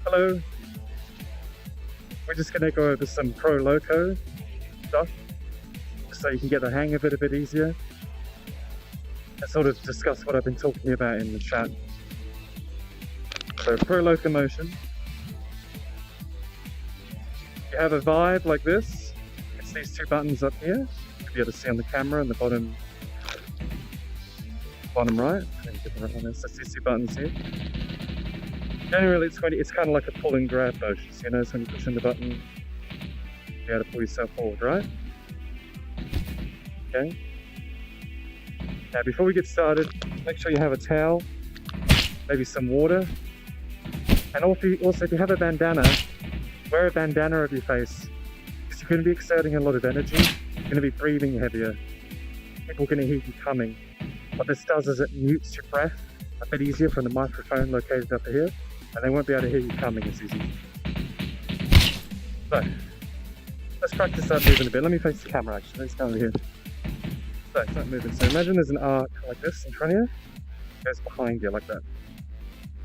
Hello. We're just gonna go over some Pro Loco stuff, so you can get the hang of it a bit easier, and sort of discuss what I've been talking about in the chat. So Pro Locomotion, you have a vibe like this. It's these two buttons up here. You'll be able to see on the camera in the bottom right. So these two buttons here. Generally, it's kind of like a pull and grab motion. So you notice when you push in the button, you got to pull yourself forward, right? Okay. Now, before we get started, make sure you have a towel, maybe some water, and also if you have a bandana, wear a bandana over your face, because you're going to be exerting a lot of energy. You're going to be breathing heavier. People are going to hear you coming. What this does is it mutes your breath a bit easier from the microphone located up here, and they won't be able to hear you coming as easy. So, let's practice that moving a bit. Let me face the camera actually. Let's go over here. So, start moving. So imagine there's an arc like this in front of you. It goes behind you like that.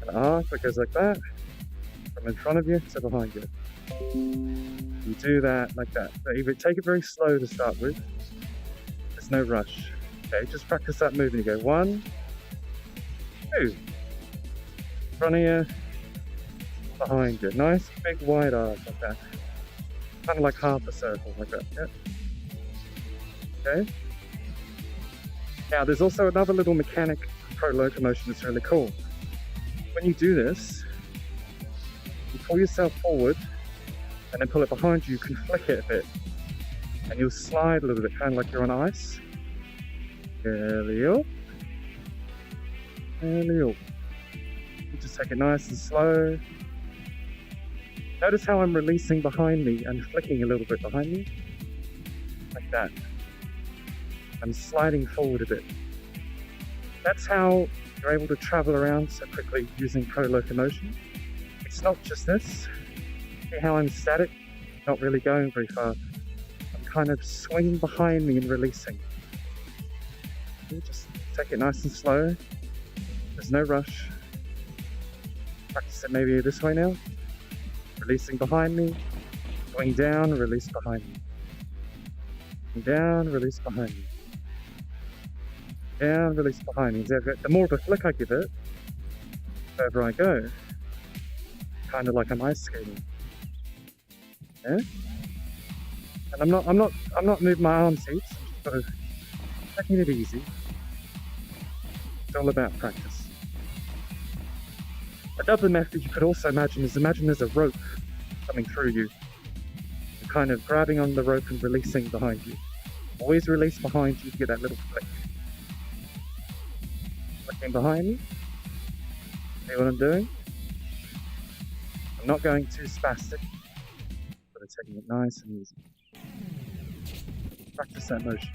An arc that goes like that, from in front of you to behind you. You do that like that. So either take it very slow to start with. There's no rush. Okay, just practice that moving. You go 1, 2. In front of you, behind you. Nice big wide arc like that. Kind of like half a circle like that. Yeah. Okay. Now there's also another little mechanic in Pro Locomotion that's really cool. When you do this, you pull yourself forward and then pull it behind you. You can flick it a bit and you'll slide a little bit, kind of like you're on ice. Alley-oop. Alley-oop. You just take it nice and slow. Notice how I'm releasing behind me and flicking a little bit behind me. Like that. I'm sliding forward a bit. That's how you're able to travel around so quickly using Pro Locomotion. It's not just this. See how I'm static, not really going very far. I'm kind of swinging behind me and releasing. You just take it nice and slow. There's no rush. Practice it maybe this way now. Releasing behind me. Going down, release behind me. Going down, release behind me. Down, release behind me. The more of a flick I give it, the further I go. Kind of like I'm ice skating. Yeah? And I'm not moving my arms heaps. I'm just sort of taking it easy. It's all about practice. Another method you could also imagine there's a rope coming through you. You're kind of grabbing on the rope and releasing behind you. Always release behind you to get that little flick. Flicking behind me. See what I'm doing? I'm not going too spastic, but I'm taking it nice and easy. Practice that motion.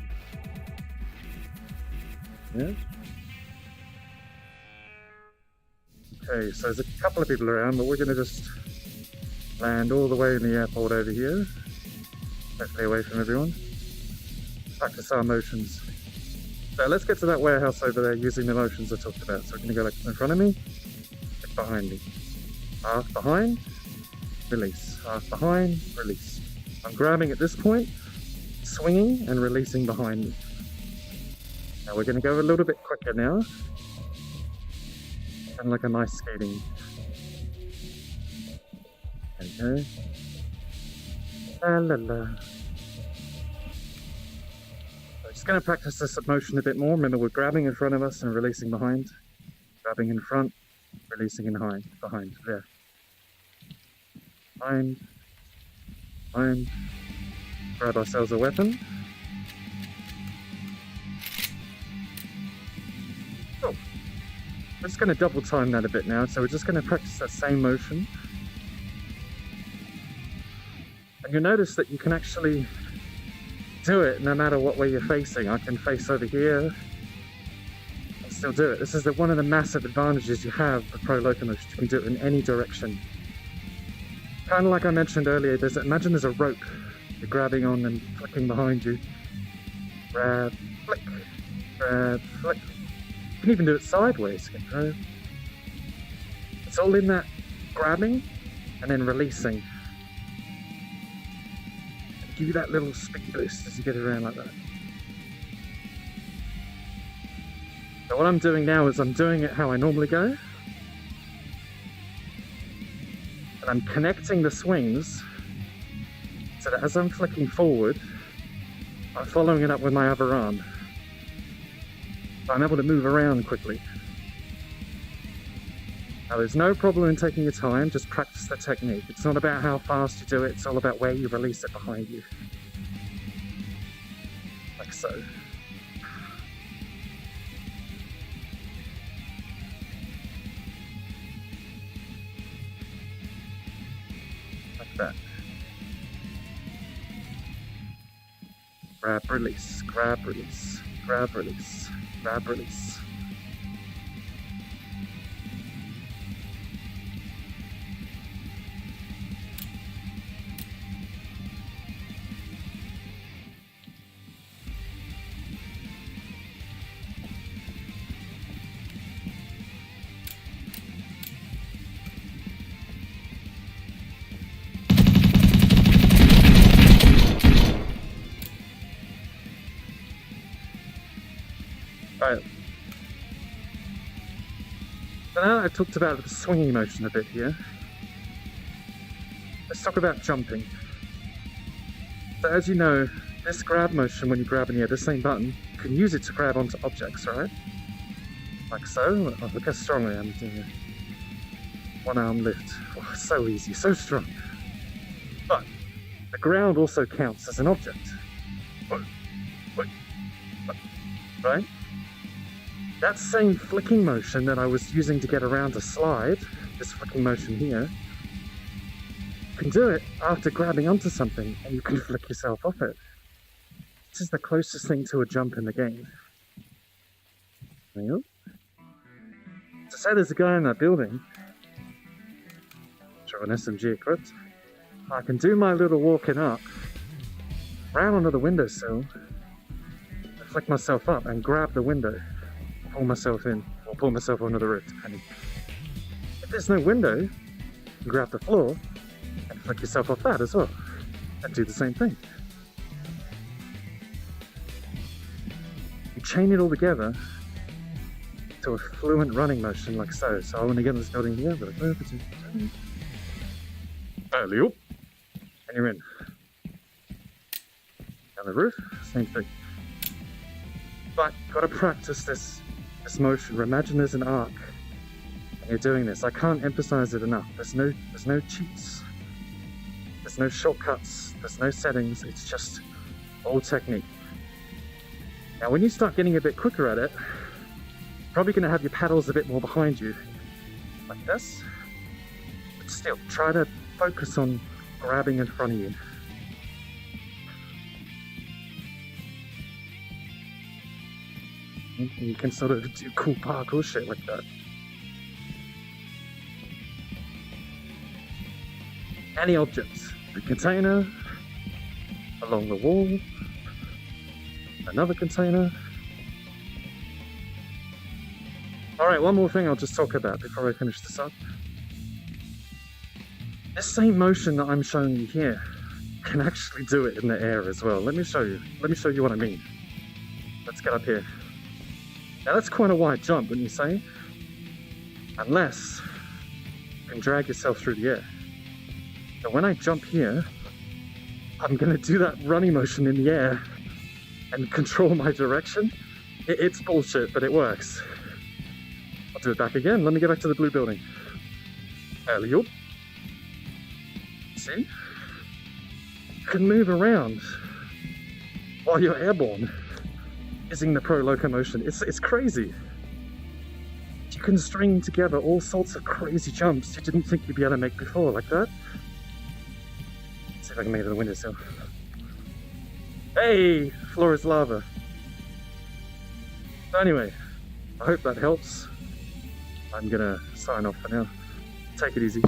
Yeah? Okay, so there's a couple of people around, but we're going to just land all the way in the airport over here. Hopefully away from everyone. Practice our motions. So let's get to that warehouse over there using the motions I talked about. So we're going to go like in front of me, like behind me. Half behind, release. Half behind, release. I'm grabbing at this point, swinging and releasing behind me. Now we're going to go a little bit quicker now. Kind of like a nice skating. Okay. La la la. So just going to practice this motion a bit more. Remember, we're grabbing in front of us and releasing behind. Grabbing in front, releasing in behind. There. Behind. Behind. Grab ourselves a weapon. Cool. We're just going to double time that a bit now, so we're just going to practice that same motion. And you'll notice that you can actually do it no matter what way you're facing. I can face over here and still do it. This is one of the massive advantages you have with Pro Locomotion. You can do it in any direction. Kind of like I mentioned earlier, imagine there's a rope you're grabbing on and flicking behind you. Grab, flick, grab, flick. You can even do it sideways. It's all in that grabbing and then releasing. Give you that little speed boost as you get around like that. So what I'm doing now is I'm doing it how I normally go. And I'm connecting the swings so that as I'm flicking forward, I'm following it up with my other arm. So I'm able to move around quickly. Now there's no problem in taking your time, just practice the technique. It's not about how fast you do it, it's all about where you release it behind you. Like so. Like that. Grab, release, grab, release, grab, release, grab, release. Right. So now that I've talked about the swinging motion a bit here, let's talk about jumping. So as you know, this grab motion when you grab in the air, the same button, you can use it to grab onto objects, right? Like so. Oh, look how strong I am doing it. One arm lift. Oh, so easy, so strong. But the ground also counts as an object. Right? That same flicking motion that I was using to get around a slide, this flicking motion here, you can do it after grabbing onto something and you can flick yourself off it. This is the closest thing to a jump in the game. Hang on. So say there's a guy in that building, sure an SMG equipped, I can do my little walking up, round onto the windowsill, flick myself up and grab the window. Pull myself in, or pull myself onto the roof, depending. If there's no window, you can grab the floor and flick yourself off that as well, and do the same thing. You chain it all together to a fluent running motion like so. So I want to get in this building here, but alley-oop, and you're in. Down the roof, same thing. But you've got to practice this motion. Imagine there's an arc and you're doing this. I can't emphasize it enough. There's no cheats. There's no shortcuts. There's no settings. It's just all technique. Now when you start getting a bit quicker at it, you're probably going to have your paddles a bit more behind you. Like this. But still, try to focus on grabbing in front of you. You can sort of do cool parkour shit like that. Any objects. A container, along the wall, another container. Alright, one more thing I'll just talk about before I finish this up. This same motion that I'm showing you here, you can actually do it in the air as well. Let me show you. Let me show you what I mean. Let's get up here. Now that's quite a wide jump, wouldn't you say? Unless you can drag yourself through the air. So when I jump here, I'm going to do that running motion in the air and control my direction. It's bullshit, but it works. I'll do it back again. Let me get back to the blue building. Alley-oop. See? You can move around while you're airborne. Using the Pro Locomotion. It's crazy. You can string together all sorts of crazy jumps you didn't think you'd be able to make before, like that. Let's see if I can make it to the windowsill. Hey! Floor is lava. So anyway, I hope that helps. I'm gonna sign off for now. Take it easy.